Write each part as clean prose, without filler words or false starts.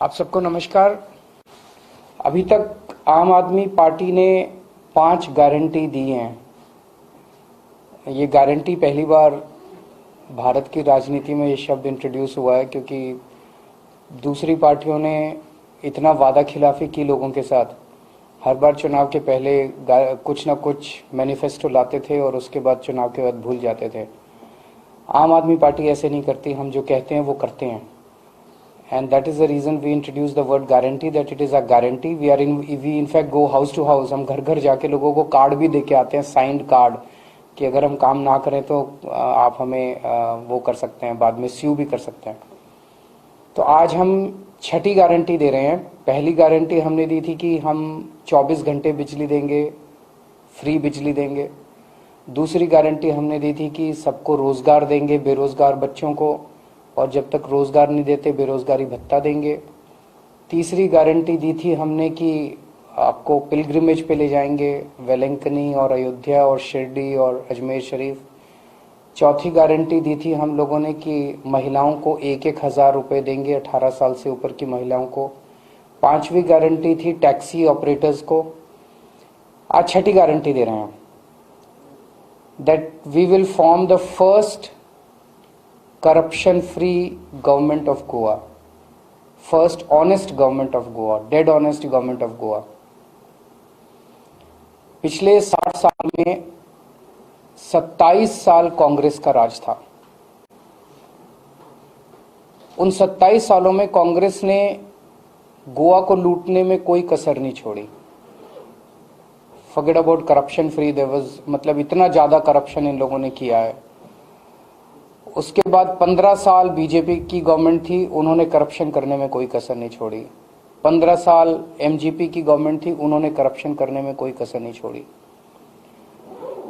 आप सबको नमस्कार। अभी तक आम आदमी पार्टी ने 5 गारंटी दी हैं। ये गारंटी पहली बार भारत की राजनीति में ये शब्द इंट्रोड्यूस हुआ है, क्योंकि दूसरी पार्टियों ने इतना वादा खिलाफी की लोगों के साथ। हर बार चुनाव के पहले कुछ ना कुछ मैनिफेस्टो लाते थे और उसके बाद चुनाव के बाद भूल जाते थे। आम आदमी पार्टी ऐसे नहीं करती। हम जो कहते हैं वो करते हैं। And that is the reason we introduce the word guarantee, that it is a guarantee. We in fact go house to house. हम घर घर जाके लोगों को कार्ड भी दे के आते हैं, साइंड कार्ड, कि अगर हम काम ना करें तो आप हमें वो कर सकते हैं, बाद में स्यू भी कर सकते हैं। तो आज हम 6ठी गारंटी दे रहे हैं। पहली गारंटी हमने दी थी कि हम 24 घंटे बिजली देंगे, फ्री बिजली देंगे। दूसरी गारंटी हमने दी थी कि सबको रोजगार देंगे, बेरोजगार बच्चों को, और जब तक रोजगार नहीं देते बेरोजगारी भत्ता देंगे। तीसरी गारंटी दी थी हमने कि आपको पिलग्रिमेज पे ले जाएंगे, वेलंकनी और अयोध्या और शिरडी और अजमेर शरीफ। चौथी गारंटी दी थी हम लोगों ने कि महिलाओं को 1,000 रुपये देंगे, 18 साल से ऊपर की महिलाओं को। 5वीं गारंटी थी टैक्सी ऑपरेटर्स को। आज 6ठी गारंटी दे रहे हैं, that we will form the first corruption free government of Goa, first honest government of Goa, dead honest government of Goa। पिछले 60 साल में 27 साल कांग्रेस का राज था। उन 27 सालों में कांग्रेस ने गोवा को लूटने में कोई कसर नहीं छोड़ी। Forget about corruption free, there was, मतलब इतना ज्यादा करप्शन इन लोगों ने किया है। उसके बाद 15 साल बीजेपी की गवर्नमेंट थी, उन्होंने करप्शन करने में कोई कसर नहीं छोड़ी। 15 साल एमजीपी की गवर्नमेंट थी, उन्होंने करप्शन करने में कोई कसर नहीं छोड़ी।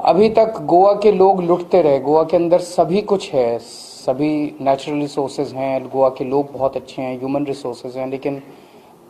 अभी तक गोवा के लोग लुटते रहे। गोवा के अंदर सभी कुछ है, सभी नेचुरल रिसोर्सेज हैं, गोवा के लोग बहुत अच्छे हैं, ह्यूमन रिसोर्सेज हैं, लेकिन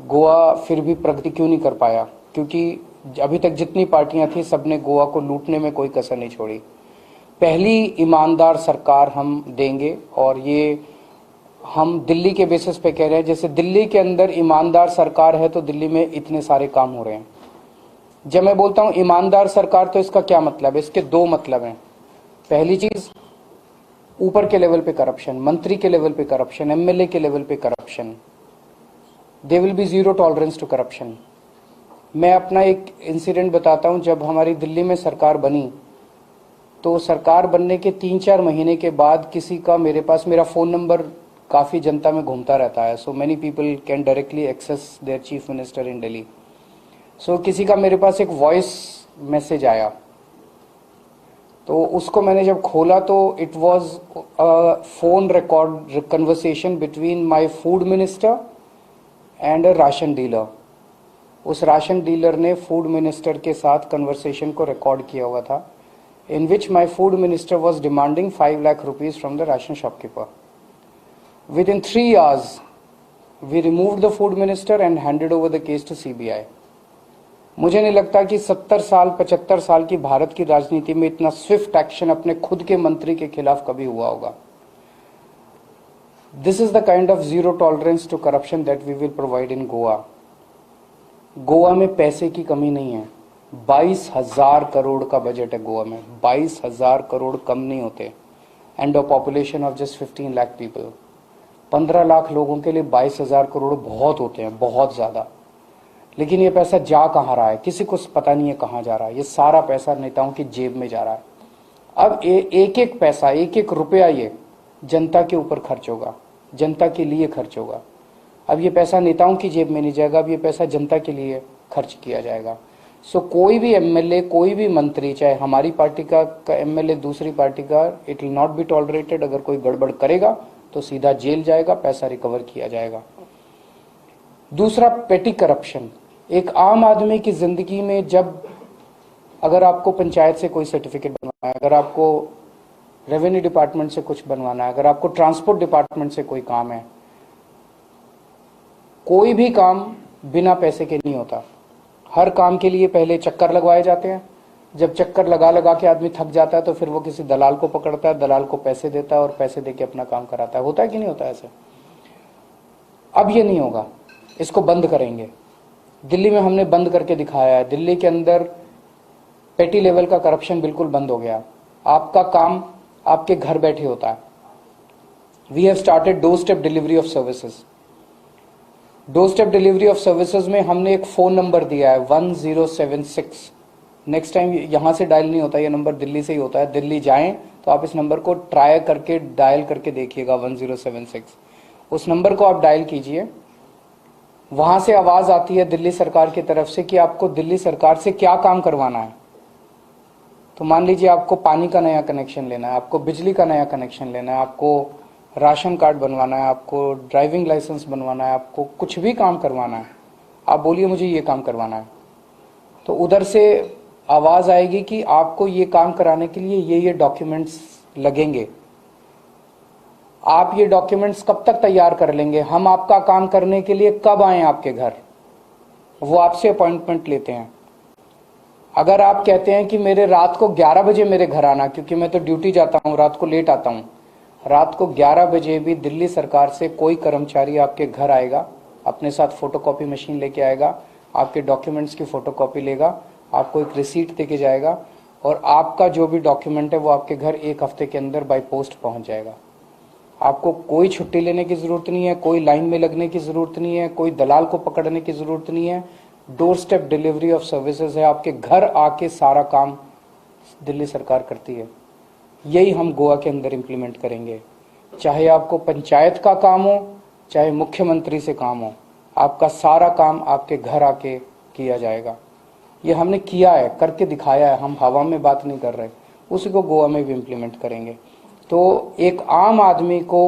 गोवा फिर भी प्रगति क्यों नहीं कर पाया? क्योंकि अभी तक जितनी पार्टियां थी सबने गोवा को लूटने में कोई कसर नहीं छोड़ी। पहली ईमानदार सरकार हम देंगे, और ये हम दिल्ली के बेसिस पे कह रहे हैं। जैसे दिल्ली के अंदर ईमानदार सरकार है तो दिल्ली में इतने सारे काम हो रहे हैं। जब मैं बोलता हूं ईमानदार सरकार तो इसका क्या मतलब है? इसके 2 मतलब हैं। पहली चीज, ऊपर के लेवल पे करप्शन, मंत्री के लेवल पे करप्शन, एमएलए के लेवल पे corruption, they will be zero tolerance to corruption. मैं अपना एक इंसिडेंट बताता हूं। जब हमारी दिल्ली में सरकार बनी तो सरकार बनने के 3-4 महीने के बाद किसी का मेरे पास, मेरा फोन नंबर काफी जनता में घूमता रहता है, so many people can directly access their chief minister in Delhi. So किसी का मेरे पास एक वॉइस मैसेज आया, तो उसको मैंने जब खोला तो it was a phone record conversation between my food minister and a ration dealer. उस राशन डीलर ने फूड मिनिस्टर के साथ कन्वर्सेशन को रिकॉर्ड किया हुआ था, in which my food minister was demanding 5 lakh rupees from the ration shopkeeper. Within 3 hours, we removed the food minister and handed over the case to CBI. मुझे नहीं लगता कि 70 साल 75 साल की भारत की राजनीति में इतना स्विफ्ट एक्शन अपने खुद के मंत्री के खिलाफ कभी हुआ होगा। This is the kind of zero tolerance to corruption that we will provide in Goa. Goa में पैसे की कमी नहीं है। 22,000 करोड़ का बजट है गोवा में। 22,000 करोड़ कम नहीं होते, and a population of just 15 lakh people. 15 lakh लोगों के लिए 22,000 करोड़ बहुत होते हैं, बहुत ज्यादा। लेकिन ये पैसा जा कहाँ रहा है? किसी को पता नहीं है कहाँ जा रहा है। ये सारा पैसा नेताओं की जेब में जा रहा है। अब एक एक पैसा, एक एक रुपया ये जनता के ऊपर खर्च होगा, जनता के लिए खर्च होगा। अब ये पैसा नेताओं की जेब में नहीं जाएगा, अब ये पैसा जनता के लिए खर्च किया जाएगा। सो कोई भी एमएलए, कोई भी मंत्री, चाहे हमारी पार्टी का एमएलए, दूसरी पार्टी का, it will not be tolerated. अगर कोई गड़बड़ करेगा तो सीधा जेल जाएगा, पैसा रिकवर किया जाएगा। दूसरा, पेटी करप्शन। एक आम आदमी की जिंदगी में जब, अगर आपको पंचायत से कोई सर्टिफिकेट बनवाना है, अगर आपको रेवेन्यू डिपार्टमेंट से कुछ बनवाना है, अगर आपको ट्रांसपोर्ट डिपार्टमेंट से कोई काम है, कोई भी काम बिना पैसे के नहीं होता। हर काम के लिए पहले चक्कर लगवाए जाते हैं। जब चक्कर लगा लगा के आदमी थक जाता है तो फिर वो किसी दलाल को पकड़ता है, दलाल को पैसे देता है और पैसे देके अपना काम कराता है। होता है कि नहीं होता ऐसे? अब ये नहीं होगा। इसको बंद करेंगे। दिल्ली में हमने बंद करके दिखाया है। दिल्ली के अंदर पेटी लेवल का करप्शन बिल्कुल बंद हो गया। आपका काम आपके घर बैठे होता है। We have started door step delivery of services. Door step delivery of services में हमने एक फोन नंबर दिया है 1076। नेक्स्ट टाइम यहां से डायल नहीं होता, ये नंबर दिल्ली से ही होता है। दिल्ली जाएं तो आप इस नंबर को ट्राई करके डायल करके देखिएगा 1076। उस नंबर को आप डायल कीजिए। वहां से आवाज आती है दिल्ली सरकार की तरफ से कि आपको दिल्ली सरकार से क्या काम करवाना है। तो मान लीजिए आपको पानी का नया कनेक्शन लेना है, आपको बिजली का नया कनेक्शन लेना है, आपको राशन कार्ड बनवाना है, आपको ड्राइविंग लाइसेंस बनवाना है, आपको कुछ भी काम करवाना है, आप बोलिए मुझे ये काम करवाना है। तो उधर से आवाज आएगी कि आपको ये काम कराने के लिए ये डॉक्यूमेंट्स लगेंगे। आप ये डॉक्यूमेंट्स कब तक तैयार कर लेंगे, हम आपका काम करने के लिए कब आए आपके घर, वो आपसे अपॉइंटमेंट लेते हैं। अगर आप कहते हैं कि मेरे रात को 11 बजे मेरे घर आना, क्योंकि मैं तो ड्यूटी जाता हूं, रात को लेट आता हूं, रात को 11 बजे भी दिल्ली सरकार से कोई कर्मचारी आपके घर आएगा, अपने साथ फोटोकॉपी मशीन लेके आएगा, आपके डॉक्यूमेंट्स की फोटोकॉपी लेगा, आपको एक रिसीट देके जाएगा और आपका जो भी डॉक्यूमेंट है वो आपके घर 1 हफ्ते के अंदर बाय पोस्ट पहुंच जाएगा। आपको कोई छुट्टी लेने की जरूरत नहीं है, कोई लाइन में लगने की जरूरत नहीं है, कोई दलाल को पकड़ने की जरूरत नहीं है। Door step delivery of services है, आपके घर आके सारा काम दिल्ली सरकार करती है। यही हम गोवा के अंदर इंप्लीमेंट करेंगे। चाहे आपको पंचायत का काम हो, चाहे मुख्यमंत्री से काम हो, आपका सारा काम आपके घर आके किया जाएगा। ये हमने किया है, करके दिखाया है, हम हवा में बात नहीं कर रहे, उसी को गोवा में भी इंप्लीमेंट करेंगे। तो एक आम आदमी को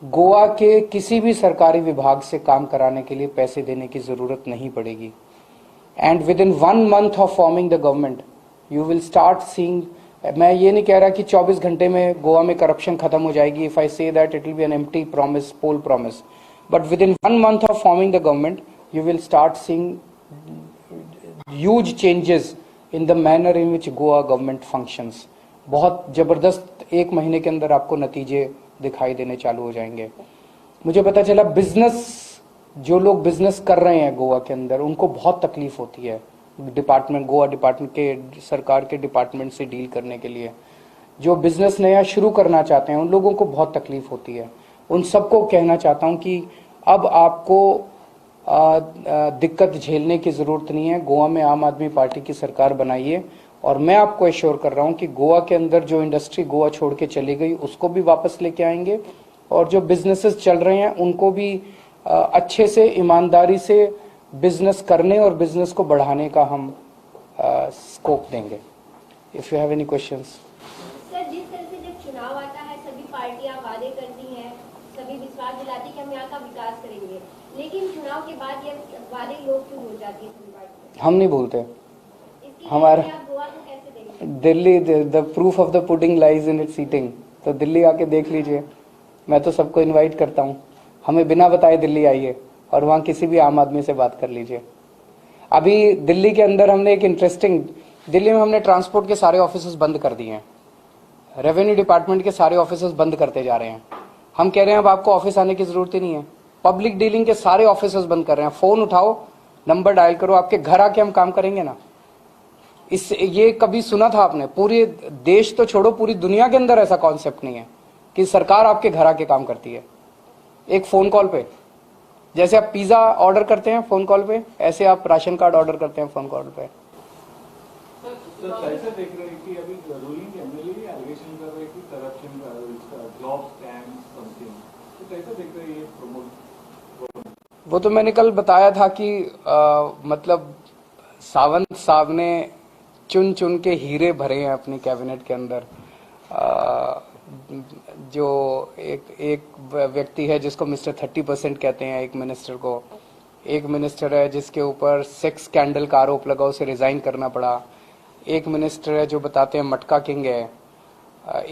गोवा के किसी भी सरकारी विभाग से काम कराने के लिए पैसे देने की जरूरत नहीं पड़ेगी। And with in 1 month of forming the government you will start seeing. मैं ये नहीं कह रहा कि 24 घंटे में गोवा में करप्शन खत्म हो जाएगी। If I say that it will be an empty promise, poll promise, but within 1 month of forming the government you will start seeing huge changes in the manner in which Goa government functions। बहुत जबरदस्त 1 महीने के अंदर आपको नतीजे दिखाई देने चालू हो जाएंगे। मुझे पता चला बिजनेस, जो लोग बिजनेस कर रहे हैं गोवा के अंदर, उनको बहुत तकलीफ होती है डिपार्टमेंट, गोवा डिपार्टमेंट के, सरकार के डिपार्टमेंट से डील करने के लिए। जो बिजनेस नया शुरू करना चाहते हैं उन लोगों को बहुत तकलीफ होती है। उन सबको कहना चाहता हूं कि अब आपको दिक्कत झेलने की जरूरत नहीं है। गोवा में आम आदमी पार्टी की सरकार बनाइए और मैं आपको एश्योर कर रहा हूं कि गोवा के अंदर जो इंडस्ट्री गोवा छोड़ के चली गई उसको भी वापस लेके आएंगे और जो बिजनेसेस चल रहे हैं उनको भी अच्छे से, ईमानदारी से बिजनेस करने और बिजनेस को बढ़ाने का हम स्कोप देंगे। If you have any questions. Sir, जिस तरह से जब चुनाव आता है सभी पार्टियां वादे करती हैं, सभी विश्वास दिलाती कि हम यहाँ का विकास करेंगे, लेकिन चुनाव के बाद ये वादे लोग क्यों भूल जाती है? हम नहीं भूलते। हमारा Delhi, the proof of the pudding lies in its eating. तो दिल्ली आके देख लीजिए। मैं तो सबको इनवाइट करता हूँ, हमें बिना बताए दिल्ली आइए और वहाँ किसी भी आम आदमी से बात कर लीजिए। अभी दिल्ली के अंदर हमने एक इंटरेस्टिंग, दिल्ली में हमने ट्रांसपोर्ट के सारे ऑफिसेस बंद कर दिए हैं, रेवेन्यू डिपार्टमेंट के सारे ऑफिसेस बंद करते जा रहे हैं। हम कह रहे हैं अब आपको ऑफिस आने की जरूरत ही नहीं है। पब्लिक डीलिंग के सारे ऑफिसेस बंद कर रहे हैं। फोन उठाओ, नंबर डायल करो, आपके घर आके हम काम करेंगे ना। इस ये कभी सुना था आपने? पूरे देश तो छोड़ो, पूरी दुनिया के अंदर ऐसा कॉन्सेप्ट नहीं है कि सरकार आपके घर आके काम करती है। एक फोन कॉल पे, जैसे आप पिज्जा ऑर्डर करते हैं फोन कॉल पे, ऐसे आप राशन कार्ड ऑर्डर करते हैं फोन कॉल पे। कैसे देख रहे हैं कि अभी रूलिंग एमएलए एलिगेशन कर रहे हैं कि करप्शन का जॉब स्कैम समथिंग, तो कैसे देख रहे हैं ये प्रमोट? वो तो मैंने कल बताया था कि मतलब सावंत साहब ने चुन चुन के हीरे भरे हैं अपनी कैबिनेट के अंदर। जो एक व्यक्ति है जिसको मिस्टर 30% कहते हैं, एक मिनिस्टर को, एक मिनिस्टर है जिसके ऊपर सेक्स स्कैंडल का आरोप लगा, उसे रिजाइन करना पड़ा। एक मिनिस्टर है जो बताते हैं मटका किंग है।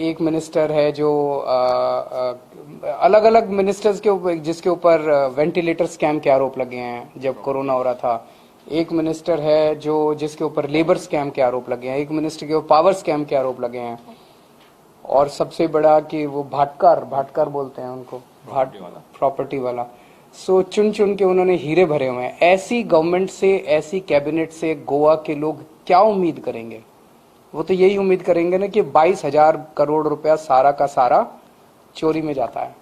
एक मिनिस्टर है जो अलग अलग मिनिस्टर्स के ऊपर, जिसके ऊपर वेंटिलेटर स्कैम के आरोप लगे हैं जब कोरोना हो रहा था। एक मिनिस्टर है जो जिसके ऊपर लेबर स्कैम के आरोप लगे हैं। एक मिनिस्टर के ऊपर पावर स्कैम के आरोप लगे हैं। और सबसे बड़ा कि वो भाटकर बोलते हैं उनको, प्रॉपर्टी वाला। सो चुन चुन के उन्होंने हीरे भरे हुए हैं। ऐसी गवर्नमेंट से, ऐसी कैबिनेट से गोवा के लोग क्या उम्मीद करेंगे? वो तो यही उम्मीद करेंगे ना कि 22,000 करोड़ रुपया सारा का सारा चोरी में जाता है।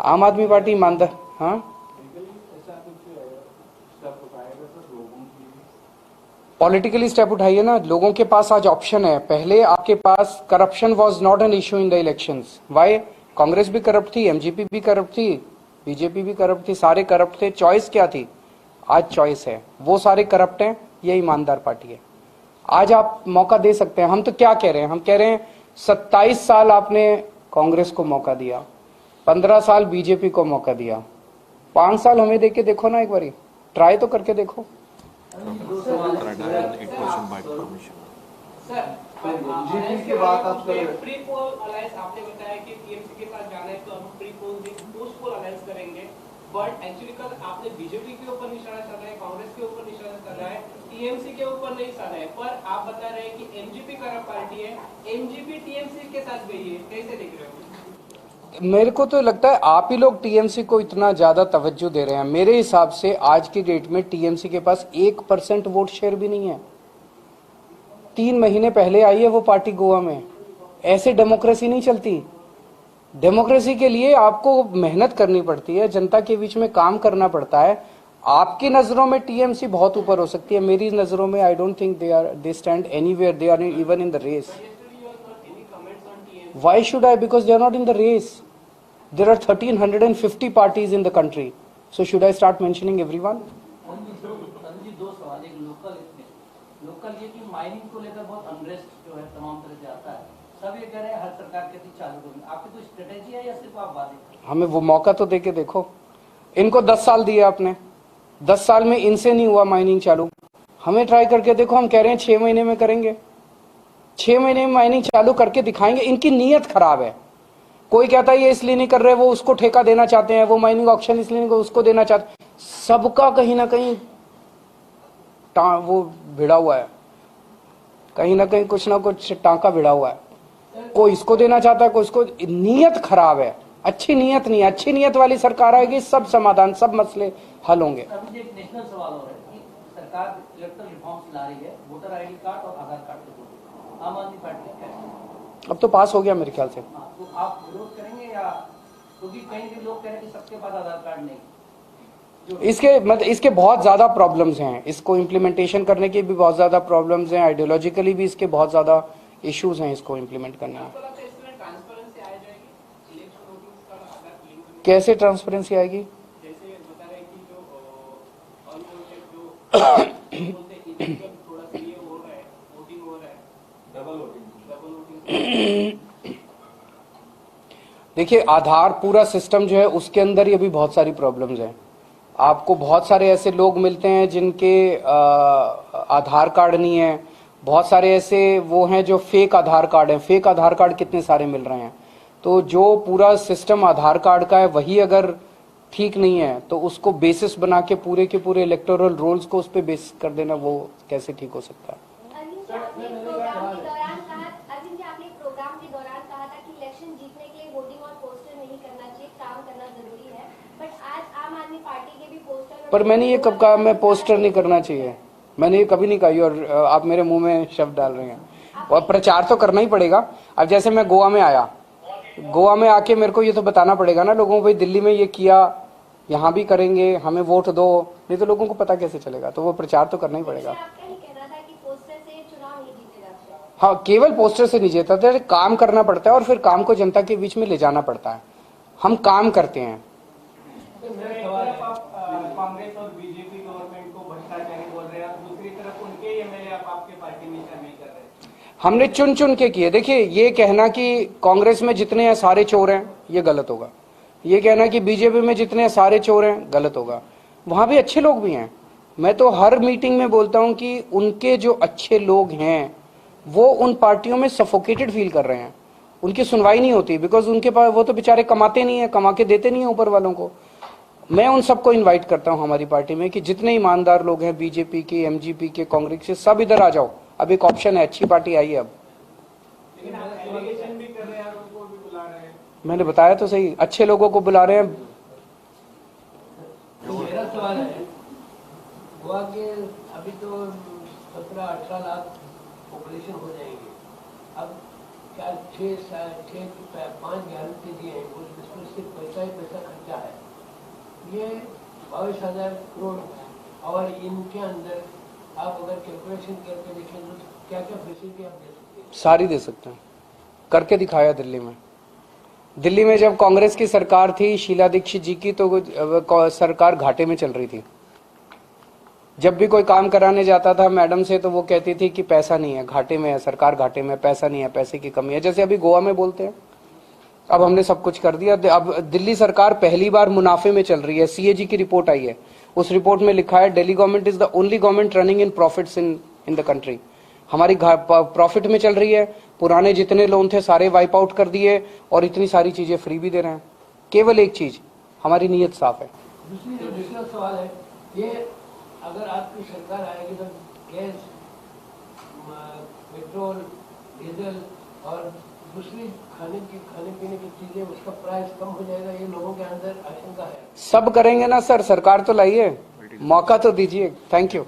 आम आदमी पार्टी ईमानदार, हाँ, पॉलिटिकली स्टेप उठाइए ना। लोगों के पास आज ऑप्शन है। पहले आपके पास corruption was not an issue in the elections. Why? Congress भी करप्ट थी, एमजीपी भी करप्ट थी, बीजेपी भी करप्ट थी, सारे करप्ट थे। चॉइस क्या थी? आज चॉइस है। वो सारे करप्ट हैं, ये ईमानदार पार्टी है। आज आप मौका दे सकते हैं। हम तो क्या कह रहे हैं? हम कह रहे हैं 27 साल आपने कांग्रेस को मौका दिया, 15 साल बीजेपी को मौका दिया, 5 साल हमें दे के देखो ना, एक बारी ट्राई तो करके देखो। बीजेपी के बाद आप प्री पोल अलायंस आपने बताया कि टीएमसी के साथ जाना है तो हम pre poll post poll alliance करेंगे, बट एक्चुअली कल आपने बीजेपी के ऊपर निशाना साधा है, कांग्रेस के ऊपर निशाना साधा है, टीएमसी के ऊपर नहीं साधा है, पर आप बता रहे हैं कि एमजीपी करप्ट पार्टी है, एमजीपी टीएमसी के साथ गई है, कैसे देख रहे हो? मेरे को तो लगता है आप ही लोग टीएमसी को इतना ज्यादा तवज्जो दे रहे हैं। मेरे हिसाब से आज की डेट में टीएमसी के पास 1% वोट शेयर भी नहीं है। 3 महीने पहले आई है वो पार्टी गोवा में। ऐसे डेमोक्रेसी नहीं चलती। डेमोक्रेसी के लिए आपको मेहनत करनी पड़ती है, जनता के बीच में काम करना पड़ता है। आपकी नजरों में टीएमसी बहुत ऊपर हो सकती है, मेरी नजरों में I don't think they stand anywhere, they are even in the race. Why should I? Because they are not in the race. There are 1350 parties in the country. So should I start mentioning everyone? जी 2 सवाल। एक local ये कि mining को लेकर बहुत unrest जो है तमाम तरह से आता है। सब ये कह रहे हैं हर सरकार कहती चालू करेंगे। आपकी कोई स्ट्रेटेजी है या सिर्फ आप वादे? हमें वो मौका तो देके देखो। इनको 10 साल दिए आपने, 10 साल में इनसे नहीं हुआ माइनिंग चालू। हमें ट्राई करके देखो। हम कह रहे हैं 6 महीने में करेंगे। 6 महीने में माइनिंग चालू करके दिखाएंगे। इनकी नीयत खराब है। कोई कहता है ये इसलिए नहीं कर रहे, वो उसको ठेका देना चाहते हैं, वो माइनिंग ऑक्शन इसलिए नहीं उसको देना चाहते। सबका कहीं ना कहीं वो भिड़ा हुआ है, कहीं ना कहीं कुछ ना कुछ टांका भिड़ा हुआ है। कोई इसको देना चाहता है, कोई इसको। नीयत खराब है, अच्छी नीयत नहीं है। अच्छी नीयत वाली सरकार आएगी, सब समाधान, सब मसले हल होंगे। अभी एक नेशनल सवाल हो रहा है कि सरकार इलेक्टोरल रिफॉर्म्स ला रही है, वोटर आईडी कार्ड और आधार कार्ड के जरिए। आम आदमी पार्टी क्या है? अब तो पास हो गया मेरे ख्याल से। तो आप विरोध करेंगे या? क्योंकि कहीं भी लोग कह रहे हैं कि सबके पास आधार कार्ड नहीं। इसके बहुत ज्यादा प्रॉब्लम्स हैं। इसको इम्प्लीमेंटेशन करने के भी बहुत ज्यादा प्रॉब्लम्स हैं। आइडियोलॉजिकली भी इसके बहुत ज्यादा इश्यूज हैं इसको इम्प्लीमेंट करने में। कैसे ट्रांसपेरेंसी आएगी? जैसे बता रहे कि जो अनवोटेड जो थोड़ा सा ये हो रहा है, वोटिंग हो रहा है, डबल वोटिंग। देखिए, आधार पूरा सिस्टम जो है उसके अंदर ही अभी बहुत सारी प्रॉब्लम्स हैं। आपको बहुत सारे ऐसे लोग मिलते हैं जिनके आधार कार्ड नहीं है। बहुत सारे ऐसे वो हैं जो फेक आधार कार्ड हैं। फेक आधार कार्ड कितने सारे मिल रहे हैं। तो जो पूरा सिस्टम आधार कार्ड का है वही अगर ठीक नहीं है तो उसको बेसिस बना के पूरे इलेक्टोरल रोल्स को उस पर बेस कर देना, वो कैसे ठीक हो सकता है? आपने प्रोग्राम के दौरान कहा था कि इलेक्शन जीतने के लिए वोटिंग और पोस्टर नहीं करना चाहिए, काम करना जरूरी है, बट आज आम आदमी पार्टी के भी पोस्टर। पर मैंने ये कब कहा मैं पोस्टर नहीं करना चाहिए? मैंने ये कभी नहीं कही और आप मेरे मुंह में शब्द डाल रहे हैं। और प्रचार तो करना ही पड़ेगा। अब जैसे मैं गोवा में आया, गोवा में आके मेरे को ये तो बताना पड़ेगा ना लोगों को, भाई दिल्ली में ये किया, यहाँ भी करेंगे, हमें वोट दो, नहीं तो लोगों को पता कैसे चलेगा? तो वो प्रचार तो करना ही पड़ेगा। हाँ, केवल पोस्टर से नहीं जीता था, काम करना पड़ता है और फिर काम को जनता के बीच में ले जाना पड़ता है। हम काम करते हैं। कांग्रेस और बीजेपी गवर्नमेंट को भ्रष्टाचारी बोल रहे हैं, दूसरी तरफ उनके एमएलए आप आपके पार्टी में शामिल कर रहे हैं। हमने चुन चुन के किए। देखिए, ये कहना कि कांग्रेस में जितने हैं सारे चोर हैं, ये गलत होगा। ये कहना कि बीजेपी में जितने हैं सारे चोर हैं, गलत होगा। वहां भी अच्छे लोग भी हैं। मैं तो हर मीटिंग में बोलता हूं कि उनके जो अच्छे लोग हैं वो उन पार्टियों में सफोकेटेड फील कर रहे हैं। उनकी सुनवाई नहीं होती, बिकॉज उनके पास वो तो बेचारे कमाते नहीं है, कमा के देते नहीं है ऊपर वालों को। मैं उन सबको इनवाइट करता हूं हमारी पार्टी में कि जितने ईमानदार लोग हैं, बीजेपी के, एमजीपी के, कांग्रेस के, सब इधर आ जाओ। अब एक ऑप्शन है, अच्छी पार्टी आई है। अब लेकिन आप एलिगेशन भी कर रहे हैं और उनको भी बुला रहे हैं। मैंने बताया तो सही, अच्छे लोगों को बुला रहे हैं। सवाल है, गोवा के अभी तो 17-18 लाख पॉपुलेशन हो जाएंगे। अब क्या 5 गारंटी दिए हैं, उसमें सिर्फ पैसा ही पैसा खर्चा है। ये 22,000 करोड़ और इनके अंदर आप अगर कैलकुलेशन करके देखें तो क्या क्या फैसिलिटी आप दे सकते हैं? सारी दे सकते हैं, करके दिखाया दिल्ली में। दिल्ली में जब कांग्रेस की सरकार थी शीला दीक्षित जी की, तो सरकार घाटे में चल रही थी। जब भी कोई काम कराने जाता था मैडम से, तो वो कहती थी कि पैसा नहीं है, घाटे में है सरकार, घाटे में, पैसा नहीं है, पैसे की कमी है। जैसे अभी गोवा में बोलते हैं, अब हमने सब कुछ कर दिया। अब दिल्ली सरकार पहली बार मुनाफे में चल रही है। सीएजी की रिपोर्ट आई है, उस रिपोर्ट में लिखा है Delhi government is the only government running in profits in the country. हमारी प्रॉफिट में चल रही है। पुराने जितने लोन थे सारे वाइप आउट कर दिए और इतनी सारी चीजें फ्री भी दे रहे हैं। केवल एक चीज, हमारी नीयत साफ है। दूसरा सवाल है, ये अगर आपकी सरकार आएगी तो गैस, पेट्रोल, डीजल और दूसरी खाने पीने की चीजें, उसका प्राइस कम हो जाएगा, ये लोगों के अंदर आशंका है। सब करेंगे ना सर, सरकार तो लाइए, मौका तो दीजिए। Thank you.